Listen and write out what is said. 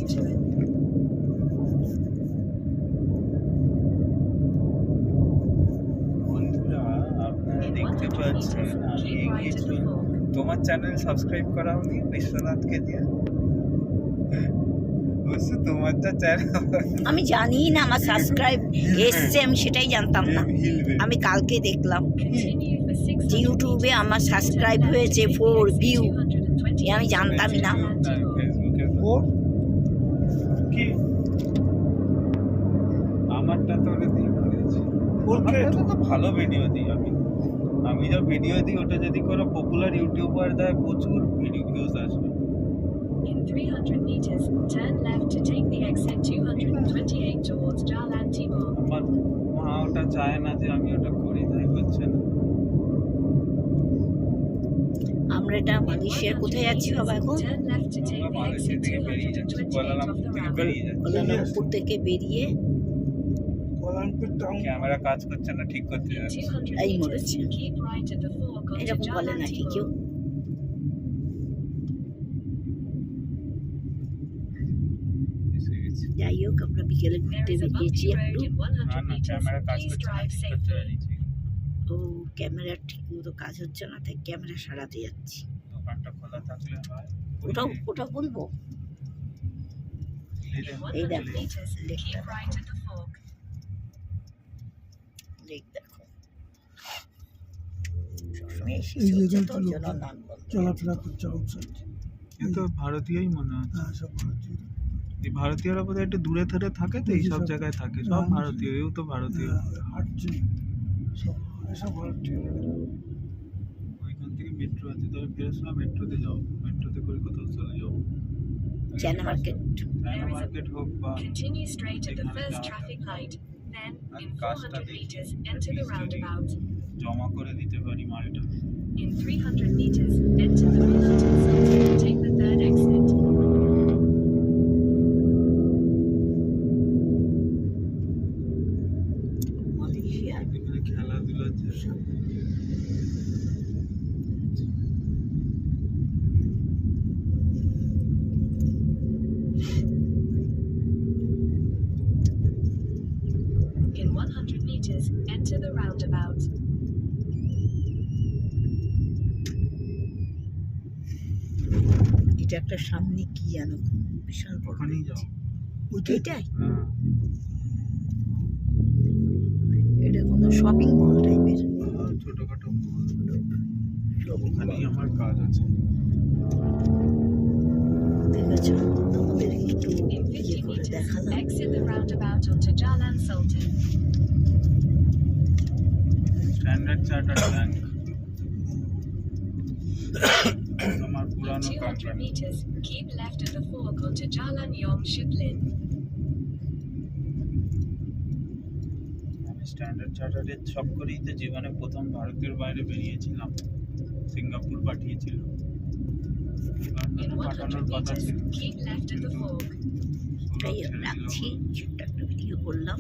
into it. বন্ধুরা আপনারা In দেখতে 100 পাচ্ছেন meters, আমি keep right এগিয়ে at the fork. তোমার চ্যানেল সাবস্ক্রাইব করাওনি বিশ্বনাথকে দিয়ে অবশ্য তোমার যা চ্যানেল আমি জানি না আমার সাবস্ক্রাইব এসছে, আমি সেটাই জানতাম না। আমি কালকে দেখলাম Continue for 600 যে ইউটিউবে meters. আমার সাবস্ক্রাইব Turn left হয়েছে to take 4 the exit view. 228 আমি জানতামই না। ফেসবুকে কি আমারটা তো ওটা দিয়ে করেছি। আমারটা তো ভালো ভিডিও দিই আমি যা ভিডিও দিই ওটা যদি কোনো পপুলার ইউটিউবার দেয় প্রচুর ভিউজ আসবে। In 300 meters, turn left to take the exit 228 towards Jalan Timur. আমার মা ওটা চায় না যে আমি ওটা করি, তাই হচ্ছে না। আমরা এটা মালয়েশিয়ার কোথায় যাচ্ছি বাবা এখন? Turn left to take আমরা the মালয়েশিয়া exit থেকে বেরিয়ে যাচ্ছি, 228 কুয়ালালামপুর off the থেকে route. বেরিয়ে যাচ্ছি। কুয়ালালামপুর থেকে বেরিয়ে ক্যামেরা কাজ করছে না, ঠিক করতে In যাচ্ছি। 200 এই meters, মরেছে। keep right at the fork onto এরকম বলে Jalan নাকি কেউ? Timur. এসে গেছি। যাই হোক, আমরা বিকেলে ঘুরতে There is a বেরিয়েছি bumpy road একটু। in না 100 না meters. ক্যামেরা কাজ Please করছে না, drive ঠিক করতে safely. বেরিয়েছি। তো ক্যামেরার ঠিক মতো কাজ হচ্ছে না, তাই ক্যামেরা সারাতে যাচ্ছি। দোকানটা খোলা থাকলে হয়। ওটা বলবো। এই In দেখো, এই 100 দেখো, meters, লেকটা keep right at the fork. Lake দেখো। সবসময় এসেছি হচ্ছে তো, ওর জন্য নাম বলতে হয়। চলাফেরা করছে আউটসাইড। কিন্তু ভারতীয়ই মনে হয়। হ্যাঁ, সব ভারতীয়। এই ভারতীয়রা বোধহয় একটু দূরে ধরে থাকে তো, এই সব জায়গায় থাকে সব না, ভারতীয়, এও তো ভারতীয়। হ্যাঁ, হাঁটছে সব, এসব ভারতীয়। ওইখান থেকে মেট্রো আছে, তবে ফেরার সময় মেট্রোতে যাও, মেট্রোতে করে কোথাও চলে যাও। China market. চায়না মার্কেট হোক বা Continue straight at the first traffic light. Then, in 400 meters, enter the roundabout. জমা করে দিতে পারি মালটা। In 300 meters, enter the Milton Sultan. Take the third exit. মালয়েশিয়ার এখানে খেলাধুলা আছে। In 100 meters, enter the roundabout. এটা একটা সামনে কি জানো, বিশাল বড়। ওখানেই যাও। এটাই? হ্যাঁ, এটা কোনো শপিং মল টাইপের। ছোটখাটো ওখানেই আমার কাজ আছে। দেখেছো, আমাদের একটু In 50 করে meters, দেখালাম। exit the roundabout onto Jalan Sultan. Standard chartered bank আমার In পুরানো 200 company. meters, keep left at the fork onto Jalan Yong Shiplin. আমি স্ট্যান্ডার্ড চার্টার্ডের সব করেই তো জীবনে প্রথম ভারতের বাইরে বেরিয়েছিলাম, সিঙ্গাপুর পাঠিয়েছিল। In 100 পাঠানোর কথা meters, ছিল, keep left at the fork. তাই রাখছি, ছোট্ট একটা ভিডিও করলাম।